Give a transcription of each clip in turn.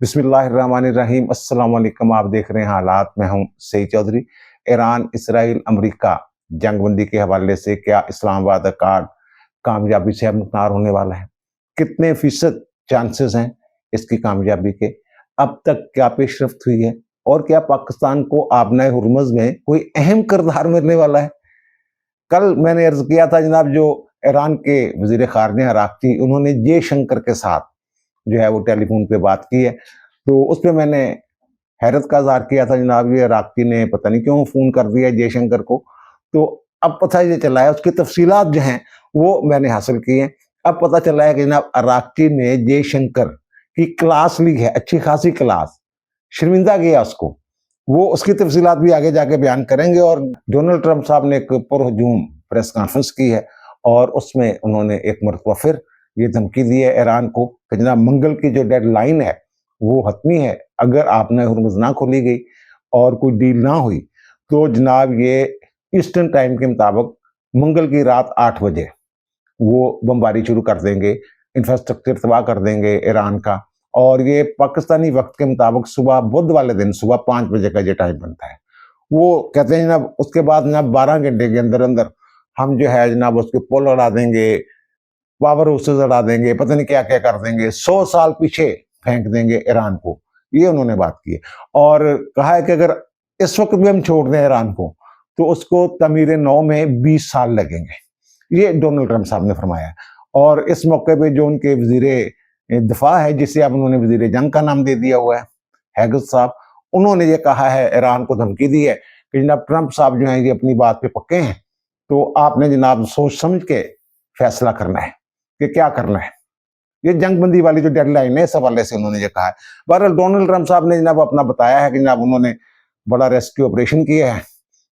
बिस्मिल्लाहिर्रहमानिर्रहीम। अस्सलाम वालेकुम। आप देख रहे हैं हालात। मैं हूं Saeed Chaudhary. Iran, Israel, America जंगबंदी के हवाले से क्या इस्लामाबाद अकार्ड कामयाबी से हमनकार होने वाला है? कितने फीसद चांसेस हैं इसकी कामयाबी के? अब तक क्या पेशरफ्त हुई है? और क्या पाकिस्तान को आबनाए हुर्मुज़ में कोई अहम किरदार मिलने वाला है? कल मैंने अर्ज किया था जनाब, जो ईरान के वजीर खारजा अराक़ची, उन्होंने जयशंकर के साथ जो है वो टेलीफोन पे बात की है। तो उस पे मैंने हैरत का इज़हार किया था जनाब, ये अराक़ची ने पता नहीं क्यों फ़ोन कर दिया जयशंकर को। तो अब पता ये चला है, उसकी तफ़सीलात जो हैं वो मैंने हासिल की हैं। अब पता चला है कि जनाब अराक़ची ने जयशंकर की क्लास ली है, अच्छी खासी क्लास, शर्मिंदा किया उसको। वो उसकी तफ़सीलात भी आगे जाके बयान करेंगे। और डोनाल्ड ट्रंप साहब ने एक पुरहजूम प्रेस कॉन्फ्रेंस की है और उसमें उन्होंने एक मरतबा फिर ये धमकी दी है ईरान को कि जनाब मंगल की जो डेडलाइन है वो हतमी है। अगर आपने हुर्मुज़ ना खोली गई और कोई डील ना हुई तो जनाब ये ईस्टर्न टाइम के मुताबिक मंगल की रात 8 बजे वो बमबारी शुरू कर देंगे, इंफ्रास्ट्रक्चर तबाह कर देंगे ईरान का। और ये पाकिस्तानी वक्त के मुताबिक सुबह बुध वाले दिन सुबह 5 बजे का ये टाइम बनता है। वो कहते हैं जनाब उसके बाद जनाब 12 घंटे के अंदर अंदर हम जो है जनाब उसके पुल उड़ा देंगे, पावर हाउसेज उड़ा देंगे, पता नहीं क्या क्या कर देंगे, 100 साल पीछे फेंक देंगे ईरान को। ये उन्होंने बात की है। और कहा है कि अगर इस वक्त भी हम छोड़ दें ईरान को तो उसको तमीर नौ में 20 साल लगेंगे। ये डोनाल्ड ट्रंप साहब ने फरमाया है। और इस मौके पे जो उनके वजीर दिफा है, जिसे अब उन्होंने वजीर जंग का नाम दे दिया हुआ है, हैगत साहब, उन्होंने ये कहा है, ईरान को धमकी दी है कि जनाब ट्रंप साहब जो हैं ये अपनी बात पे पक्के हैं, तो आपने जनाब सोच समझ के फैसला करना है कि क्या करना है। ये जंगबंदी वाली जो डेडलाइन है इस हवाले से उन्होंने ये कहा है। बहरहाल डोनाल्ड ट्रंप साहब ने जनाब अपना बताया है कि जनाब उन्होंने बड़ा रेस्क्यू ऑपरेशन किया है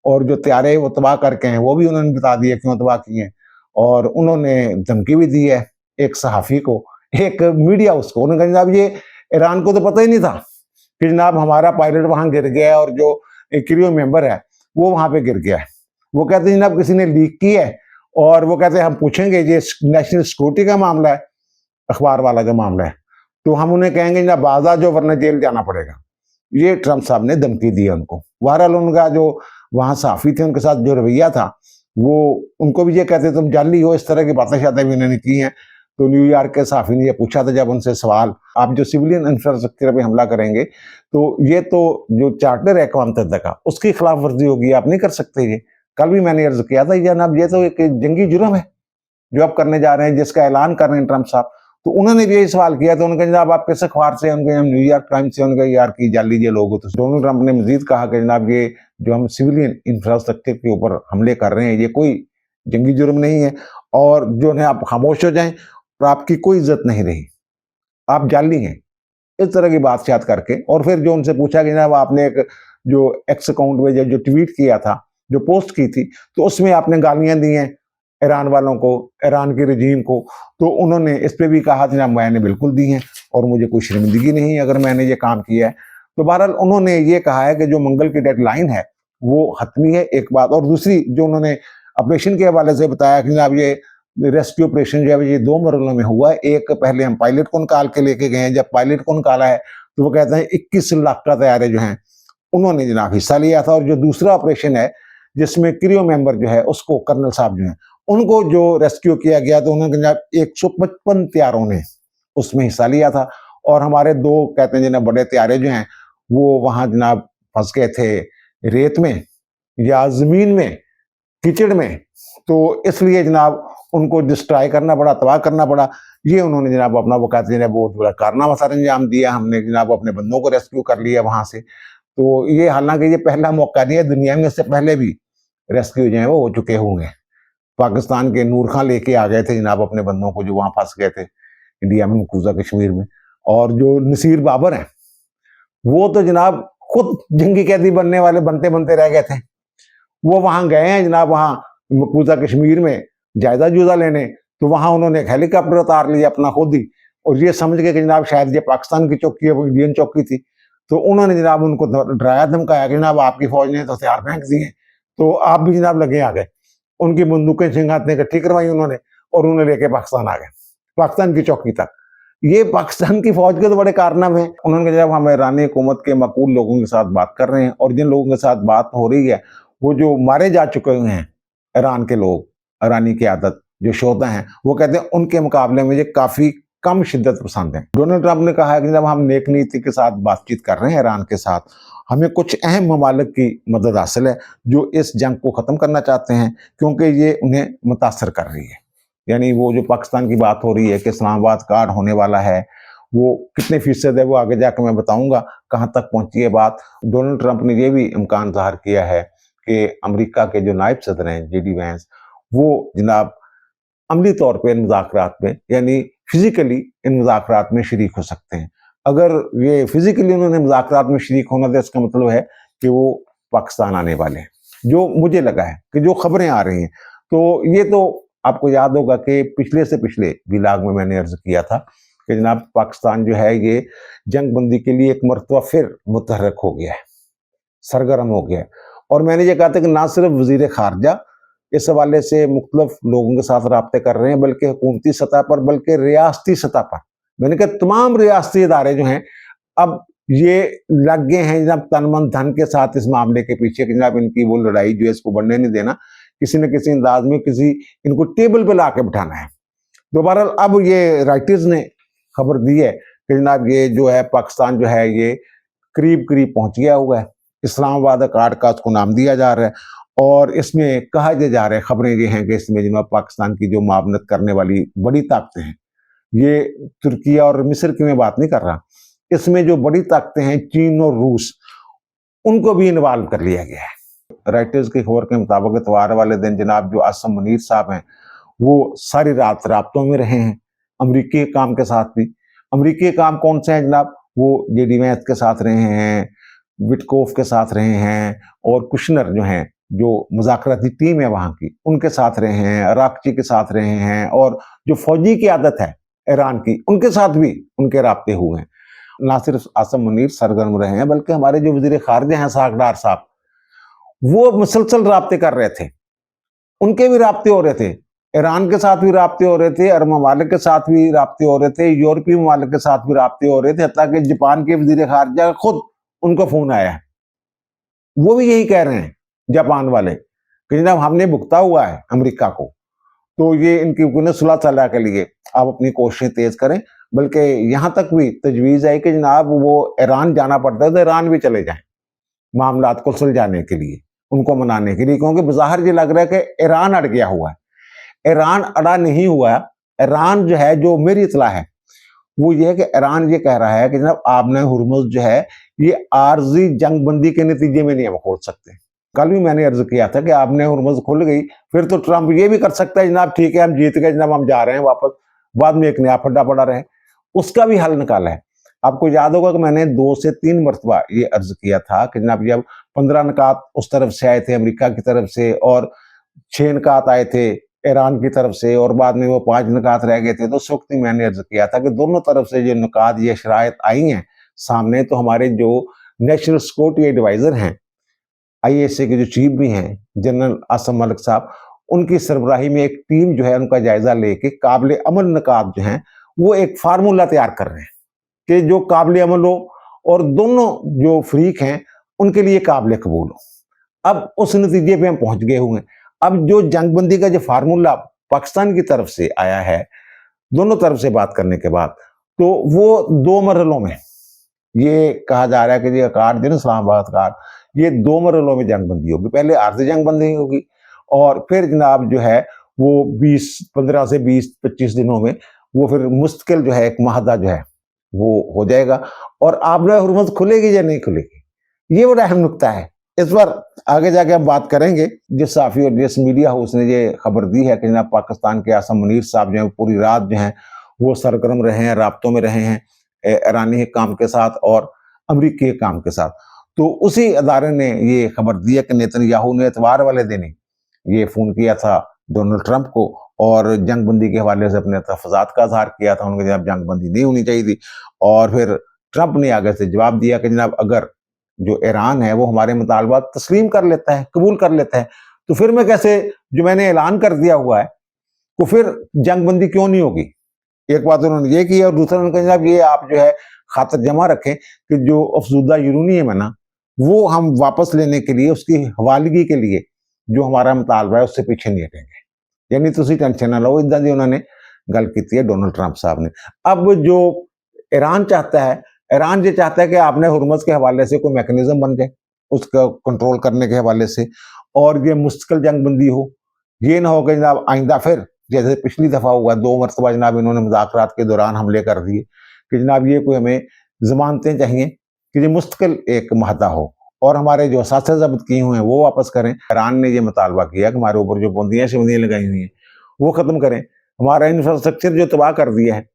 और जो तैयारे वो तबाह करके हैं वो भी उन्होंने बता दिए क्यों तबाह किए हैं। और उन्होंने धमकी भी दी है एक सहाफ़ी को, एक मीडिया उसको। उन्होंने कहा जनाब ये ईरान को तो पता ही नहीं था कि जनाब हमारा पायलट वहां गिर गया है और जो एक क्रू मेंबर है वो वहां पे गिर गया है। वो कहते हैं जनाब किसी ने लीक की है और वो कहते हैं हम पूछेंगे ये नेशनल सिक्योरिटी का मामला है, अखबार वाला का मामला है, तो हम उन्हें कहेंगे जनाब बाज आ जाओ वरना जेल जाना पड़ेगा। ये ट्रंप साहब ने धमकी दी है उनको। बहरहाल उनका जो वहां सहाफ़ी थे उनके साथ जो रवैया था वो उनको भी ये कहते तुम जाली हो, इस तरह की बातें शातें भी उन्होंने की हैं। तो न्यूयॉर्क के सहाफ़ी ने ये पूछा था जब उनसे सवाल, आप जो सिविलियन इंफ्रास्ट्रक्चर पे हमला करेंगे तो ये तो जो चार्टर है अक़वाम मुत्तहिदा का उसकी खिलाफ वर्जी होगी, आप नहीं कर सकते ये। कल भी मैंने अर्ज किया था जनाब ये तो एक जंगी जुर्म है जो आप करने जा रहे हैं, जिसका ऐलान कर रहे हैं ट्रंप साहब। तो उन्होंने भी यही सवाल किया, तो उन्होंने कहा जनाब आप किस अखबार से? उनके न्यूयॉर्क टाइम्स से। उनका यार की जाली ये लोग हो। तो डोनाल्ड ट्रंप ने मजीद कहा कि जनाब ये जो हम सिविलियन इंफ्रास्ट्रक्चर के ऊपर हमले कर रहे हैं ये कोई जंगी जुर्म नहीं है और जो है आप खामोश हो जाएं और आपकी कोई इज्जत नहीं रही, आप जाली हैं, इस तरह की बात करके। और फिर जो उनसे पूछा कि जनाब आपने एक जो एक्स अकाउंट में जो ट्वीट किया था, जो पोस्ट की थी, तो उसमें आपने गालियां दी हैं ईरान वालों को, ईरान के रजीम को। तो उन्होंने इस पे भी कहा जनाब मैंने बिल्कुल दी हैं और मुझे कोई शर्मिंदगी नहीं है अगर मैंने ये काम किया है। तो बहरहाल उन्होंने ये कहा है कि जो मंगल की डेडलाइन है वो हतमी है, एक बात। और दूसरी जो उन्होंने ऑपरेशन के हवाले से बताया कि जनाब ये रेस्क्यू ऑपरेशन जो है ये 2 मरहलों में हुआ है। एक पहले हम पायलट को निकाल के लेके गए हैं, जब पायलट को निकाला है तो वो कहते हैं 21 लाख का तैयारे जो हैं उन्होंने जनाब हिस्सा लिया था। और जो दूसरा ऑपरेशन है जिसमें क्रू मेंबर जो है उसको कर्नल साहब जो हैं उनको जो रेस्क्यू किया गया तो उन्होंने जनाब 155 तैयारों ने उसमें हिस्सा लिया था। और हमारे 2 कहते हैं जनाब बड़े तैयारे जो हैं वो वहां जनाब फंस गए थे रेत में या जमीन में, कीचड़ में। तो इसलिए जनाब उनको डिस्ट्रॉय करना पड़ा, तबाह करना पड़ा। ये उन्होंने जनाब अपना वो कहते हैं बहुत बड़ा कारनामा सर अंजाम दिया, हमने जनाब अपने बंदों को रेस्क्यू कर लिया वहां से। तो ये हालांकि ये पहला मौका नहीं है, दुनिया में इससे पहले भी रेस्क्यू जो है वो हो चुके होंगे। पाकिस्तान के नूर खां लेके आ गए थे जनाब अपने बंदों को जो वहां फंस गए थे इंडिया में, मकबूजा कश्मीर में। और जो नसीर बाबर हैं वो तो जनाब खुद जंगी कैदी बनने वाले बनते बनते रह गए थे। वो वहां गए हैं जनाब, वहां मकबूजा कश्मीर में जायजा जुदा लेने। तो वहां उन्होंने एक हेलीकॉप्टर उतार लिया अपना खुद ही, और ये समझ के कि जनाब शायद ये पाकिस्तान की चौकी है, वो इंडियन चौकी थी। तो उन्होंने जनाब उनको डराया धमकाया कि जनाब आपकी फौज ने तो हथियार फेंक दिए, तो आप भी जनाब लगे आ गए। उनकी बंदूकें सिंगातने इकट्ठी करवाई उन्होंने और उन्हें लेके पाकिस्तान आ गए, पाकिस्तान की चौकी तक। ये पाकिस्तान की फौज के तो बड़े कारनामे हैं। उन्होंने कहा जब हम ईरानी हुकूमत के मकबूल लोगों के साथ बात कर रहे हैं और जिन लोगों के साथ बात हो रही है वो जो मारे जा चुके हुए हैं ईरान के लोग, ईरानी क़यादत जो शोधा हैं, वो कहते हैं उनके मुकाबले में ये काफ़ी कम शिद्दत पसंद हैं। डोनाल्ड ट्रंप ने कहा है कि जब हम नेक नीति के साथ बातचीत कर रहे हैं ईरान के साथ, हमें कुछ अहम ममालिक की मदद हासिल है जो इस जंग को ख़त्म करना चाहते हैं क्योंकि ये उन्हें मुतासर कर रही है। यानी वो जो पाकिस्तान की बात हो रही है कि इस्लामाबाद कार्ड होने वाला है, वो कितने फ़ीसद है वो आगे जाकर मैं बताऊँगा कहाँ तक पहुँची है बात। डोनाल्ड ट्रंप ने ये भी इम्कान ज़ाहिर किया है कि अमेरिका के जो नायब सदर हैं जेडी वैंस, वो जनाब अमली तौर पे इन मुज़ाकरात में यानी फ़िज़िकली इन मुज़ाकरात में शरीक हो सकते हैं। अगर ये फ़िज़िकली उन्होंने मुज़ाकरात में शरीक होना तो इसका मतलब है कि वो पाकिस्तान आने वाले हैं, जो मुझे लगा है कि जो खबरें आ रही हैं। तो ये तो आपको याद होगा कि पिछले से पिछले व्लॉग में मैंने अर्ज़ किया था कि जनाब पाकिस्तान जो है ये जंग बंदी के लिए एक मरतबा फिर मुतहर्रिक हो गया है, सरगर्म हो गया है। और मैंने ये कहा था कि ना सिर्फ वज़ीर ख़ारजा इस हवाले से मुख्तलिफ लोगों के साथ राब्ते कर रहे हैं बल्कि हुकूमती सतह पर बल्कि रियासती सतह पर, मैंने कहा तमाम रियासती इदारे जो हैं अब ये लग गए हैं जनाब तन मन धन के साथ इस मामले के पीछे कि जनाब इनकी वो लड़ाई जो है इसको बढ़ने नहीं देना, किसी न किसी अंदाज में किसी इनको टेबल पे ला के बिठाना है। दोबारा अब ये राइटर्स ने खबर दी है कि जनाब ये जो है पाकिस्तान जो है ये करीब करीब पहुंच गया हुआ है, इस्लामाबाद अकार्ड का उसको नाम दिया जा रहा है और इसमें कहा जा रहा है, खबरें ये हैं कि इसमें जनाब पाकिस्तान की जो मावनत करने वाली बड़ी ताकतें हैं, ये तुर्की और मिस्र की मैं बात नहीं कर रहा, इसमें जो बड़ी ताकतें हैं चीन और रूस, उनको भी इन्वॉल्व कर लिया गया है। राइटर्स की खबर के मुताबिक इतवार वाले दिन जनाब जो आसम मुनीर साहब हैं वो सारी रात राब्तों में रहे हैं अमरीकी काम के साथ भी। अमरीकी काम कौन से हैं जनाब? वो जेडी वैंस के साथ रहे हैं, विटकोफ के साथ रहे हैं और कुशनर जो हैं जो मुज़ाकराती टीम है वहाँ की उनके साथ रहे हैं, अराक़ची के साथ रहे हैं और जो फौजी क़यादत है ईरान की उनके साथ भी उनके राब्ते हुए हैं। ना सिर्फ आसम मुनीर सरगर्म रहे हैं बल्कि हमारे जो वज़ीर ख़ारिजा हैं सागडार साहब, वो मुसलसल राब्ते कर रहे थे, उनके भी राब्ते हो रहे थे, ईरान के साथ भी राब्ते हो रहे थे, अरब ममालिक के साथ भी राब्ते हो रहे थे, यूरोपीय ममालिक के साथ भी राब्ते हो रहे थे, हत्ता कि जापान के वज़ीर ख़ारिजा का खुद उनको फ़ोन आया है। वो भी यही कह रहे हैं जापान वाले कि जनाब हमने भुगता हुआ है अमेरिका को, तो ये इनकी सुलह सलाह के लिए आप अपनी कोशिशें तेज़ करें। बल्कि यहाँ तक भी तजवीज़ है कि जनाब वो ईरान जाना पड़ता है तो ईरान भी चले जाएँ, मामलात को सुलझाने के लिए, उनको मनाने के लिए, क्योंकि बज़ाहिर ये लग रहा है कि ईरान अड़ गया हुआ है। ईरान अड़ा नहीं हुआ है, ईरान जो है जो मेरी इत्तला है वो ये है कि ईरान ये कह रहा है कि जनाब आबने हुर्मुज़ जो है ये आर्जी जंग बंदी के नतीजे में नहीं हम खोल सकते। कल भी मैंने अर्ज किया था कि आबने हुर्मुज़ खुल गई फिर तो ट्रंप ये भी कर सकता है जनाब ठीक है हम जीत गए जनाब हम जा रहे हैं वापस, बाद में एक नया फड्डा पड़ा रहे, उसका भी हल निकाला है। आपको याद होगा कि मैंने 2 से 3 मरतबा ये अर्ज किया था कि जनाब जब 15 निकात उस तरफ से आए थे अमेरिका की तरफ से और 6 निकात आए थे ईरान की तरफ से और बाद में वो 5 निकात रह गए थे, तो उस वक्त ही मैंने अर्ज किया था कि दोनों तरफ से जो निकात ये शराइत आई हैं सामने, तो हमारे जो नेशनल सिक्योरिटी एडवाइजर हैं आईएसए के जो चीफ भी हैं जनरल आसम मलिक साहब, उनकी सरबराही में एक टीम जो है उनका जायजा लेके काबिल अमल निकात जो हैं वो एक फार्मूला तैयार कर रहे हैं कि जो काबिल अमल हो और दोनों जो फरीक हैं उनके लिए काबिल कबूल हो। अब उस नतीजे पे हम पहुंच गए हुए हैं। अब जो जंगबंदी का जो फार्मूला पाकिस्तान की तरफ से आया है दोनों तरफ से बात करने के बाद, तो वो 2 मरहलों में ये कहा जा रहा है कि ये अकार्ड जो इस्लामाबाद अकार्ड ये 2 मरहलों में जंगबंदी होगी। पहले आर्ज़ी जंगबंदी होगी और फिर जनाब जो है वो 15 से 20-25 दिनों में वो फिर मुस्तकिल जो है एक माहदा जो है वो हो जाएगा और आबने हुर्मुज़ खुलेगी या नहीं खुलेगी, ये बड़ा अहम नुक्ता है। इस पर आगे जाके हम बात करेंगे। जिस साफ़ी और जिस मीडिया हाउस ने ये खबर दी है कि जनाब पाकिस्तान के आसम मुनीर साहब जो है पूरी रात जो है वो सरगर्म रहे हैं, राब्तों में रहे हैं ईरानी काम के साथ और अमरीकी काम के साथ, तो उसी अदारे ने ये खबर दी है कि नेतन्याहू ने इतवार वाले दिन ही ये फ़ोन किया था डोनाल्ड ट्रंप को और जंगबंदी के हवाले से अपने तहफ़्फ़ुज़ात का इज़हार किया था, उनके जनाब जंगबंदी नहीं होनी चाहिए थी और फिर ट्रंप ने आगे से जवाब दिया कि जनाब अगर जो ईरान है वो हमारे मुतालबात तस्लीम कर लेता है, कबूल कर लेता है, तो फिर मैं कैसे जो मैंने ऐलान कर दिया हुआ है, तो फिर जंगबंदी क्यों नहीं होगी? एक बात उन्होंने ये की और दूसरा उन्होंने कहा जनाब ये आप जो है खातर जमा रखें कि जो अफजूदा यूरेनियम है ना वो हम वापस लेने के लिए उसकी हवालगी के लिए जो हमारा मुतालबा है उससे पीछे नहीं हटेंगे, यानी तुसी टेंशन ना लो। इदा की उन्होंने गल की है डोनाल्ड ट्रंप साहब ने। अब जो ईरान चाहता है, ईरान ये चाहता है कि आपने हुर्मुज़ के हवाले से कोई मैकेनिज्म बन जाए उसका कंट्रोल करने के हवाले से, और ये मुस्तकिल जंगबंदी हो। ये ना हो कि जनाब आइंदा फिर जैसे पिछली दफ़ा हुआ 2 मरतबा जनाब इन्होंने मुज़ाकरात के दौरान हमले कर दिए कि जनाब ये कोई हमें ज़मानतें चाहिए कि ये मुस्तकिल एक माहदा हो और हमारे जो असासे ज़ब्त किए हुए हैं वो वापस करें। ईरान ने ये मुतालबा किया कि हमारे ऊपर जो पाबंदियाँ लगाई हुई हैं वो ख़त्म करें, हमारा इंफ्रास्ट्रक्चर जो तबाह कर दिया है।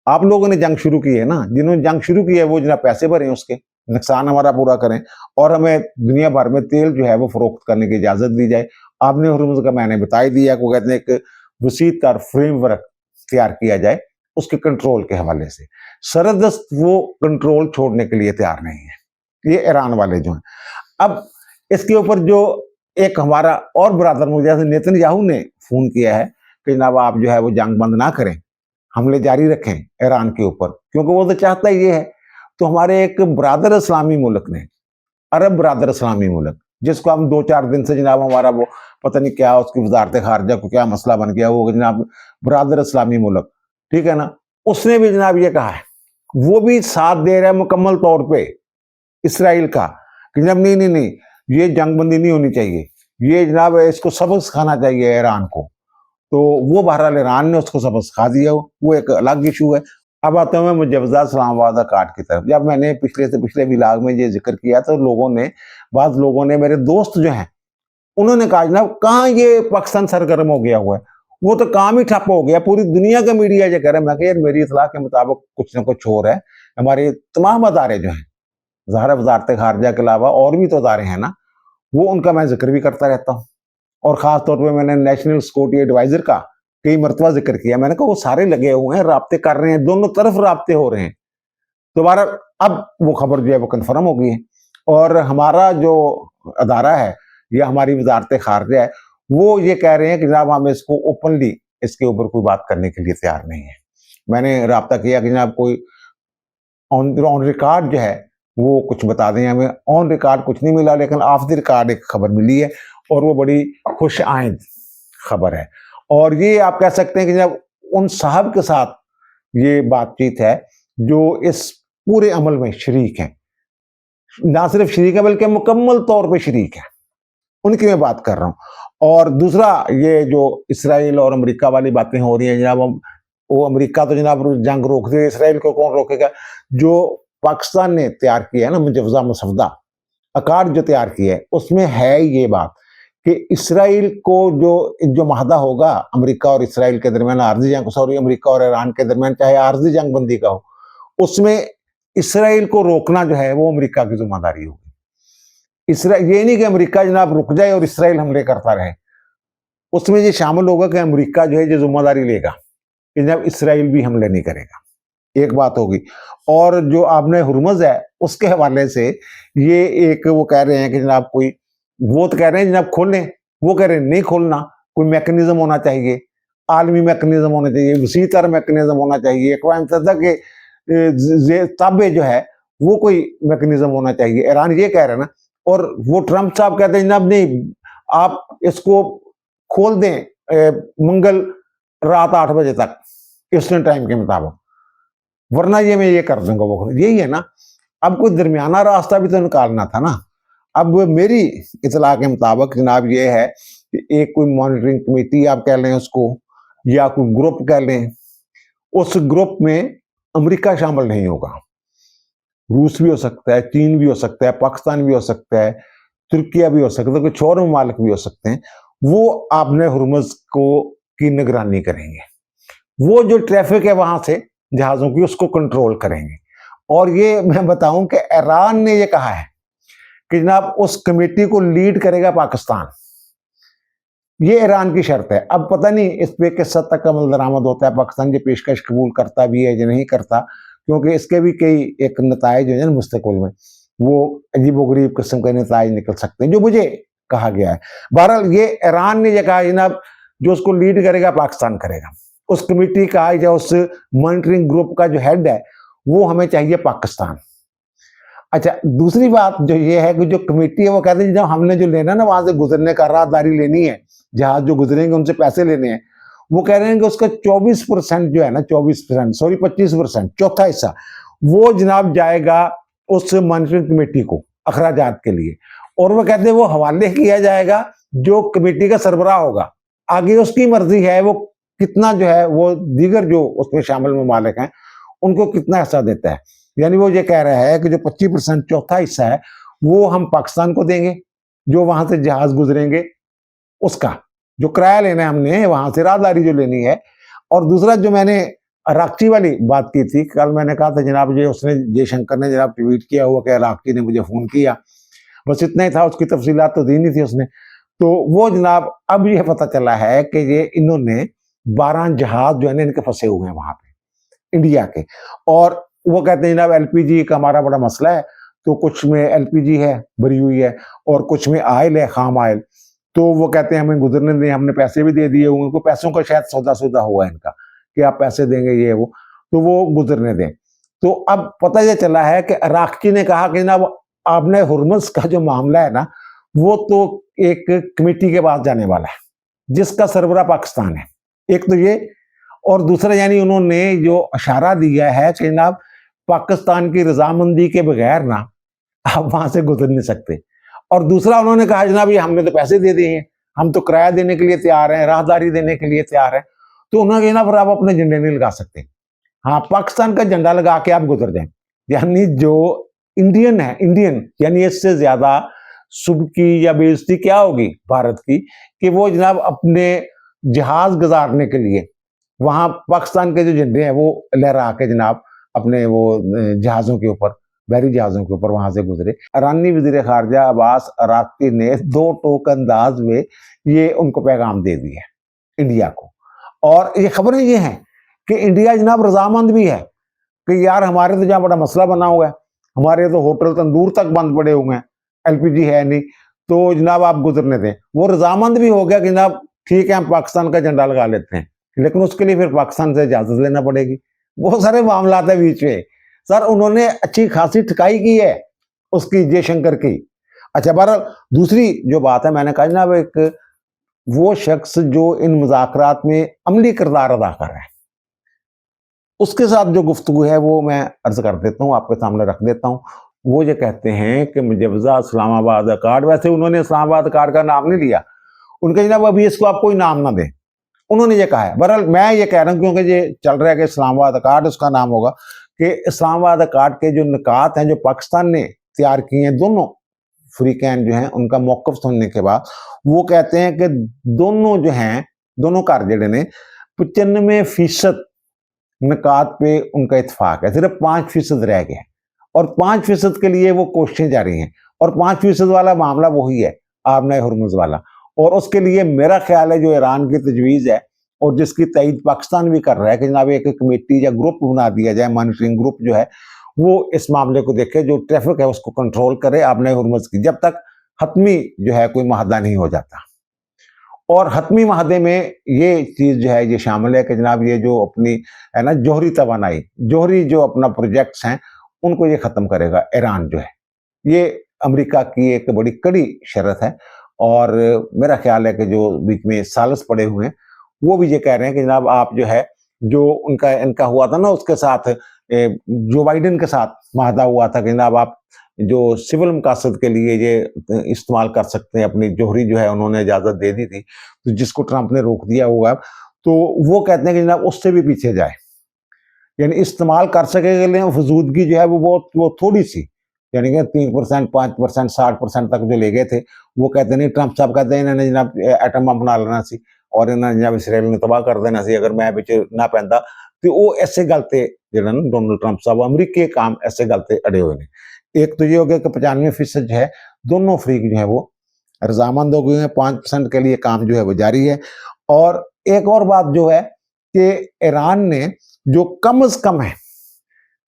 आप लोगों ने जंग शुरू की है ना, जिन्होंने जंग शुरू की है वो जनाब पैसे भरें उसके, नुकसान हमारा पूरा करें और हमें दुनिया भर में तेल जो है वो फरोख्त करने की इजाज़त दी जाए। आपने हुर्मुज़ का मैंने बता ही दिया को कहते हैं एक वसी तर फ्रेमवर्क तैयार किया जाए उसके कंट्रोल के हवाले से। सरदस्त वो कंट्रोल छोड़ने के लिए तैयार नहीं है ये ईरान वाले जो हैं। अब इसके ऊपर जो एक हमारा और बरादर मुझे नेतन्याहू ने फ़ोन किया है कि जनाब आप जो है वो जंग बंद ना करें, हमले जारी रखें ईरान के ऊपर, क्योंकि वो तो चाहता ही ये है। तो हमारे एक बरादर इस्लामी मुल्क ने, अरब बरादर इस्लामी मुल्क, जिसको हम 2-4 दिन से जनाब हमारा वो पता नहीं क्या उसकी वजारत खारजा को क्या मसला बन गया वो जनाब बरादर इस्लामी मुल्क, ठीक है ना, उसने भी जनाब ये कहा है, वो भी साथ दे रहा है मुकम्मल तौर पे इसराइल का कि जनाब नहीं ये जंगबंदी नहीं होनी चाहिए, ये जनाब इसको सबक सिखाना चाहिए ईरान को। तो वो बहरहाल ईरान ने उसको सबक सिखा दिया, वो एक अलग इशू है। अब आता हूँ मैं मुजवजा इस्लामाबाद अकार्ड की तरफ। जब मैंने पिछले से पिछले विलाग में ये जिक्र किया तो लोगों ने, बाज़ लोगों ने, मेरे दोस्त जो हैं उन्होंने कहा जनाब कहाँ ये पाकिस्तान सरगर्म हो गया हुआ है, वो तो काम ही ठप हो गया, पूरी दुनिया का मीडिया ये कह रहा है। मैं कहा यार मेरी इतला के मुताबिक कुछ ना कुछ हो रहा है। हमारे तमाम अदारे जो हैं, ज़ाहिर है वजारत खारजा के अलावा और भी तो अदारे हैं ना, वो उनका मैं जिक्र भी करता रहता हूँ और ख़ास तौर पे मैंने नेशनल सिक्योरिटी एडवाइज़र का कई मरतबा जिक्र किया। मैंने कहा वो सारे लगे हुए हैं, राब्ते कर रहे हैं, दोनों तरफ राब्ते हो रहे हैं। दोबारा अब वो खबर जो है वो कन्फर्म हो गई है और हमारा जो अदारा है या हमारी वजारत खारजा है वो ये कह रहे हैं कि जनाब हम इसको ओपनली इसके ऊपर कोई बात करने के लिए तैयार नहीं है। मैंने राब्ता किया कि जनाब कोई ऑन रिकॉर्ड जो है वो कुछ बता दें हमें। ऑन रिकॉर्ड कुछ नहीं मिला, लेकिन ऑफ द रिकॉर्ड एक खबर मिली है और वो बड़ी खुश आइंद खबर है। और ये आप कह सकते हैं कि जब उन साहब के साथ ये बातचीत है जो इस पूरे अमल में शरीक हैं, ना सिर्फ शरीक है बल्कि मुकम्मल तौर पे शरीक है, उनकी मैं बात कर रहा हूँ। और दूसरा ये जो इसराइल और अमेरिका वाली बातें हो रही हैं जनाब, वो अमेरिका तो जनाब जंग रोक दे, इसराइल को कौन रोकेगा। जो पाकिस्तान ने तैयार किया है ना मुजवजा मसवदा अकार्ड जो तैयार किया है उसमें है ये बात कि इसराइल को जो माहदा होगा अमेरिका और इसराइल के दरमियान आर्जी जंग, सॉरी अमेरिका और ईरान के दरमियान चाहे आर्जी जंग बंदी का हो, उसमें इसराइल को रोकना जो है वो अमेरिका की जिम्मेदारी होगी। इसराइल ये नहीं कि अमेरिका जनाब रुक जाए और इसराइल हमले करता रहे, उसमें ये शामिल होगा कि अमेरिका जो है ये जिम्मेदारी लेगा कि जनाब इसराइल भी हमले नहीं करेगा। एक बात होगी। और जो आपने हुर्मुज़ है उसके हवाले से ये एक वो कह रहे हैं कि जनाब कोई, वो तो कह रहे हैं जनाब खोलें, वो कह रहे हैं नहीं खोलना, कोई मैकेनिज्म होना चाहिए, आलमी मैकेनिज्म होना चाहिए, वसी तर मैकेनिज्म होना चाहिए, अक़वाम मुत्तहिदा के ताबे जो है वो कोई मैकेनिज्म होना चाहिए। ईरान ये कह रहे हैं ना, और वो ट्रंप साहब कहते हैं जनाब नहीं आप इसको खोल दें मंगल रात 8 बजे तक ईस्टर्न टाइम के मुताबिक, वरना ये मैं ये कर दूंगा वो। यही है ना, अब कोई दरमियाना रास्ता भी तो निकालना था ना। अब मेरी इतला के मुताबिक जनाब ये है कि एक कोई मॉनिटरिंग कमेटी आप कह लें उसको, या कोई ग्रुप कह लें, उस ग्रुप में अमेरिका शामिल नहीं होगा, रूस भी हो सकता है, चीन भी हो सकता है, पाकिस्तान भी हो सकता है, तुर्किया भी हो सकता है, कुछ और ममालिक भी हो सकते हैं। वो आपने हुर्मुज़ को की निगरानी करेंगे, वो जो ट्रैफिक है वहां से जहाजों की उसको कंट्रोल करेंगे। और ये मैं बताऊं कि ईरान ने ये कहा है कि जनाब उस कमेटी को लीड करेगा पाकिस्तान, ये ईरान की शर्त है। अब पता नहीं इस पे किस हद तक अमल दरामद होता है, पाकिस्तान ये पेशकश कबूल करता भी है या नहीं करता, क्योंकि इसके भी कई एक नताइज जो है मुस्तकबिल में वो अजीबोगरीब किस्म के नताइज निकल सकते हैं, जो मुझे कहा गया है। बहरहाल ये ईरान ने ये कहा जनाब जो उसको लीड करेगा पाकिस्तान करेगा। उस कमेटी का या उस मॉनिटरिंग ग्रुप का जो हेड है वो हमें चाहिए पाकिस्तान। अच्छा, दूसरी बात जो ये है कि जो कमेटी है वो कहते हैं जब हमने जो लेना ना वहां से गुजरने का, राहदारी लेनी है, जहाज जो गुजरेंगे उनसे पैसे लेने हैं, वो कह रहे हैं कि उसका 24% जो है ना, 24% सॉरी 25%, चौथा हिस्सा वो जनाब जाएगा उस मॉनिटरिंग कमेटी को अखराजात के लिए, और वो कहते हैं वो हवाले किया जाएगा जो कमेटी का सरबराह होगा। आगे उसकी मर्जी है वो कितना जो है वो दीगर जो उसमें शामिल ममालिक हैं उनको कितना हिस्सा देता है। यानी वो ये कह रहा है कि जो 25% चौथा हिस्सा है वो हम पाकिस्तान को देंगे, जो वहां से जहाज गुजरेंगे उसका जो किराया लेना है हमने वहां से, राहदारी जो लेनी है। और दूसरा जो मैंने अराकची वाली बात की थी, कल मैंने कहा था जनाब, ये उसने जयशंकर ने जनाब ट्वीट किया हुआ कि अराकची ने मुझे फोन किया, बस इतना ही था, उसकी तफसीलात तो दी नहीं थी उसने। तो वो जनाब अब ये पता चला है कि ये इन्होंने 12 जहाज जो है ना इनके फंसे हुए हैं वहां पे इंडिया के, और वो कहते हैं जनाब एलपीजी का हमारा बड़ा मसला है, तो कुछ में एलपीजी है भरी हुई है और कुछ में आयल है, खाम आयल, तो वो कहते हैं हमें गुजरने दें, हमने पैसे भी दे दिए हुए, उनको पैसों का शायद सौदा हुआ है इनका कि आप पैसे देंगे ये वो, तो वो गुजरने दें। तो अब पता ये चला है कि अराकची ने कहा कि जनाब आपने हुर्मुज़ का जो मामला है ना वो तो एक कमेटी के पास जाने वाला है जिसका सरबराह पाकिस्तान है, एक तो ये, और दूसरा यानी उन्होंने जो इशारा दिया है कि जनाब पाकिस्तान की रजामंदी के बगैर ना आप वहां से गुजर नहीं सकते, और दूसरा उन्होंने कहा जनाब ये हमने तो पैसे दे दिए हैं, हम तो किराया देने के लिए तैयार हैं, राहदारी देने के लिए तैयार हैं, तो उन्होंने कहा फिर आप अपने झंडे नहीं लगा सकते, हाँ पाकिस्तान का झंडा लगा के आप गुजर जाएं। यानी जो इंडियन है, इंडियन यानी इससे ज्यादा सुबकी या बेइज्जती क्या होगी भारत की कि वो जनाब अपने जहाज गुजारने के लिए वहां पाकिस्तान के जो झंडे हैं वो लहरा के जनाब अपने वो जहाजों के ऊपर, बहरी जहाजों के ऊपर वहां से गुजरे। ईरानी वजीर खारजा अब्बास अराक्ची ने 2 टोक अंदाज में ये उनको पैगाम दे दिया इंडिया को, और ये खबरें ये हैं कि इंडिया जनाब रजामंद भी है कि यार हमारे तो जहाँ बड़ा मसला बना हुआ है, हमारे तो होटल तंदूर तक बंद पड़े हुए हैं, एलपीजी है नहीं, तो जनाब आप गुजरने दें। वो रजामंद भी हो गया कि जनाब ठीक है हम पाकिस्तान का झंडा लगा लेते हैं, लेकिन उसके लिए फिर पाकिस्तान से इजाजत लेना पड़ेगी। बहुत सारे मामला है बीच में सर, उन्होंने अच्छी खासी ठिकाई की है उसकी जयशंकर की। अच्छा, बहरहाल दूसरी जो बात है, मैंने कहा जनाब एक वो शख्स जो इन मुज़ाकरात में अमली किरदार अदा कर रहा है उसके साथ जो गुफ्तगू है वो मैं अर्ज कर देता हूँ, आपके सामने रख देता हूँ। वो ये कहते हैं कि मुजवजा इस्लामाबाद अकार्ड, वैसे उन्होंने इस्लामाबाद अकार्ड का नाम नहीं लिया, उनके जनाब अभी इसको आप कोई नाम ना दें, उन्होंने ये कहा है। बहरहाल मैं ये कह रहा हूँ क्योंकि ये चल रहा है कि इस्लामाबाद अकार्ड उसका नाम होगा, कि इस्लामाबाद अकार्ड के जो निकात हैं जो पाकिस्तान ने तैयार किए हैं, दोनों फ्रीकैन जो हैं उनका मौकफ सुनने के बाद वो कहते हैं कि दोनों जो हैं, दोनों कारजेडे ने 95% निकात पे उनका इत्फाक है, सिर्फ 5% रह गया, और 5% के लिए वो कोशिशें जारी हैं, और 5% वाला मामला वही है आबना हुर्मुज़ वाला, और उसके लिए मेरा ख्याल है जो ईरान की तजवीज़ है और जिसकी तईद पाकिस्तान भी कर रहा है कि जनाब एक कमेटी या ग्रुप बना दिया जाए, मॉनिटरिंग ग्रुप जो है वो इस मामले को देखे, जो ट्रैफिक है उसको कंट्रोल करे आबना हुर्मुज़ की, जब तक हतमी जो है कोई माहदा नहीं हो जाता। और हतमी माहदे में ये चीज़ जो है ये शामिल है कि जनाब ये जो अपनी है ना जोहरी तवानाई, जोहरी जो अपना प्रोजेक्ट्स हैं उनको ये ख़त्म करेगा ईरान जो है। ये अमेरिका की एक बड़ी कड़ी शर्त है, और मेरा ख्याल है कि जो बीच में सालिस पड़े हुए हैं वो भी ये कह रहे हैं कि जनाब आप जो है, जो उनका इनका हुआ था ना उसके साथ जो बाइडेन के साथ माहदा हुआ था कि जनाब आप जो सिविल मकासद के लिए ये इस्तेमाल कर सकते हैं, अपनी जोहरी जो है उन्होंने इजाज़त दे दी थी, तो जिसको ट्रंप ने रोक दिया होगा, तो वो कहते हैं कि जनाब उससे भी पीछे जाए, यानी इस्तेमाल कर सकेंगे, फजूदगी जो है वो थोड़ी सी, यानी कि 3%, 5%, 60% तक जो ले गए थे, वो कहते नहीं, ट्रंप साहब कहते हैं इन्होंने जनाब एटम बम बना लेना सी और इन्होंने जनाब इसराइल ने तबाह कर देना सी अगर मैं बिच ना पैंदा, तो वो ऐसे गलते जो डोनाल्ड ट्रंप साहब अमरीकी काम ऐसे गलते अड़े हुए हैं। एक तो ये हो गया कि 95% जो है दोनों फ्रीक जो है वो रजामंद हो गए हैं, 5% के लिए काम जो है वो जारी है। और एक और बात जो है कि ईरान ने जो कम अज कम है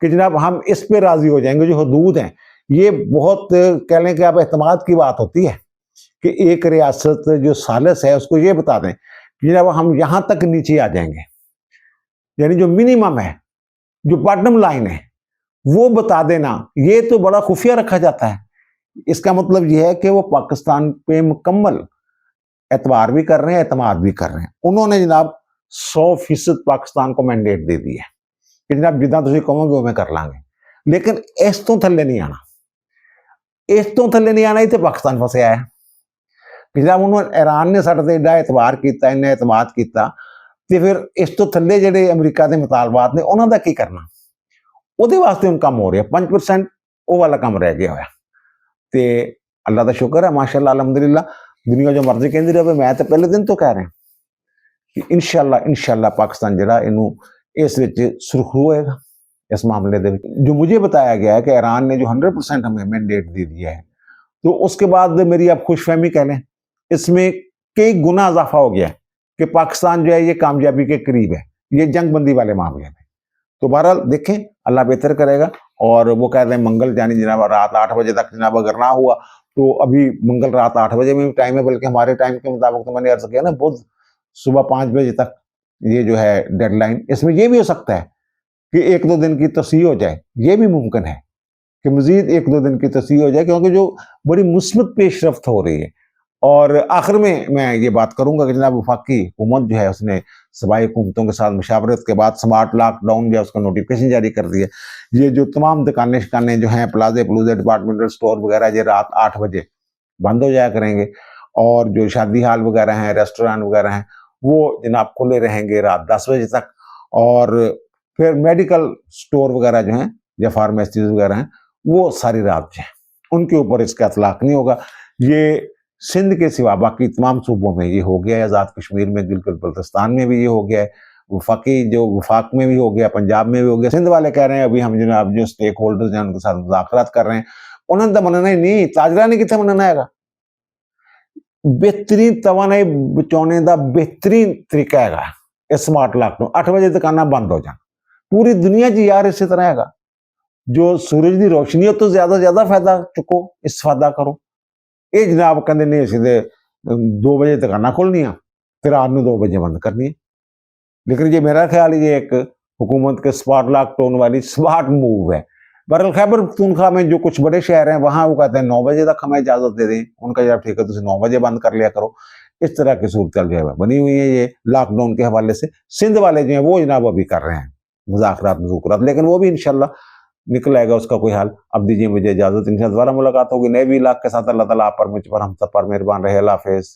कि जनाब हम इस पे राजी हो जाएंगे, जो हदूद हैं, ये बहुत कह लें कि आप एतमाद की बात होती है कि एक रियासत जो सालिस है उसको ये बता दें कि जनाब हम यहाँ तक नीचे आ जाएंगे, यानी जो मिनिमम है, जो बॉटम लाइन है, वो बता देना, ये तो बड़ा खुफिया रखा जाता है। इसका मतलब ये है कि वो पाकिस्तान पे मुकम्मल एतबार भी कर रहे हैं, एतमाद भी कर रहे हैं। उन्होंने जनाब 100% पाकिस्तान को मैंडेट दे दिया है कि जनाब जिदा तुम कहोगे वो मैं कर लांगे, लेकिन इस तो थले नहीं आना, इस तो थले नहीं आना ही तो पाकिस्तान फसिया है कि जनाब उन्होंने ईरान ने साडे ते एडा एतबार किया, इन्हें एतमाद किया, तो फिर इस तो थले ਜਿਹੜੇ अमरीका के मुतालबात ने उन्हों का की करना, ਉਹਦੇ वास्ते ਹੁਣ ਕੰਮ हो रहा है। 5% ਉਹ वाला काम रह गया ਹੋਇਆ ਤੇ अल्लाह का शुक्र है माशाअल्लाह अलहमदुलिल्लाह, दुनिया जो मर्जी कहती रहे, मैं तो पहले दिन तो कह रहा कि इंशाअल्लाह पाकिस्तान जरा इनू इस सुरखरू होएगा इस मामले दे। जो मुझे बताया गया है कि ईरान ने जो 100% हमें मैंडेट दे दिया है, तो उसके बाद मेरी आप खुशफहमी कह लें, इसमें कई गुना इजाफा हो गया है कि पाकिस्तान जो है ये कामयाबी के करीब है ये जंगबंदी वाले मामले में। तो बहरहाल देखें, अल्लाह बेहतर करेगा। और वो कहते हैं मंगल यानी जनाब रात 8 बजे तक जनाब अगर ना हुआ तो अभी मंगल रात 8 बजे में भी टाइम है, बल्कि हमारे टाइम के मुताबिक तो मैंने अर्ज किया ना, बुध सुबह 5 बजे तक ये जो है डेडलाइन। इसमें यह भी हो सकता है कि 1-2 दिन की तस्हीह हो जाए, ये भी मुमकिन है कि मजीद 1-2 दिन की तस्हीह हो जाए, क्योंकि जो बड़ी मुस्बत पेशरफ्त हो रही है। और आखिर में मैं ये बात करूंगा कि जनाब वफाकी हुकूमत जो है उसने सूबाई हुकूमतों के साथ मुशावरत के बाद स्मार्ट लॉकडाउन जो है उसका नोटिफिकेशन जारी कर दिया। ये जो तमाम दुकानें शिकानें जो हैं, प्लाजे प्लूजे, डिपार्टमेंटल स्टोर वगैरह, ये रात 8 बजे बंद हो जाया करेंगे। और जो शादी हाल वगैरह हैं, रेस्टोरेंट वगैरह हैं, वो जनाब खुले रहेंगे रात 10 बजे तक। और फिर मेडिकल स्टोर वगैरह जो हैं या फार्मेसीज वगैरह हैं, वो सारी रात जो है उनके ऊपर इसका इतलाक नहीं होगा। ये सिंध के सिवा बाकी तमाम सूबों में ये हो गया है, आज़ाद कश्मीर में, गिलगित बल्तिस्तान में भी ये हो गया है, वफाक में भी हो गया, पंजाब में भी हो गया। सिंध वाले कह रहे हैं अभी हम जनाब जो स्टेक होल्डर्स हैं उनके साथ मुज़ाकरात कर रहे हैं, उन्होंने तो मनना ही नहीं, ताजरा ने कितने मनना है। बेहतरीन तवानाई बचाने का बेहतरीन तरीका है स्मार्ट लॉकडाउन। 8 बजे दुकाना बंद हो जाए पूरी दुनिया च यार, इस तरह है जो सूरज की रोशनी है तो ज्यादा फायदा चुको, इस्तेफादा करो। ये जनाब कहते नहीं असं 2 बजे दुकाना खोलनिया फिर रात में 2 बजे बंद करनी है। लेकिन ये मेरा ख्याल ये एक हुकूमत के स्मार्ट लॉकडाउन वाली स्मार्ट मूव है। बहरहाल खैबर पख्तूनख्वा में जो कुछ बड़े शहर हैं वहाँ वो कहते हैं 9 बजे तक हमें इजाजत दे दें, उनका जब ठीक है तुम 9 बजे बंद कर लिया करो। इस तरह की सूरत जो है बनी हुई है ये लॉकडाउन के हवाले से। सिंध वाले जो हैं वो जनाब अभी कर रहे हैं मुज़ाकरात, लेकिन वो भी इंशाल्लाह निकल आएगा उसका कोई हाल। अब दीजिए मुझे इजाजत, इंशाल्लाह दोबारा मुलाकात होगी नए भी इलाके के साथ। अल्लाह ताला आप पर, मुझ पर, हम सब पर मेहरबान रहे। अल्लाह हाफिज़।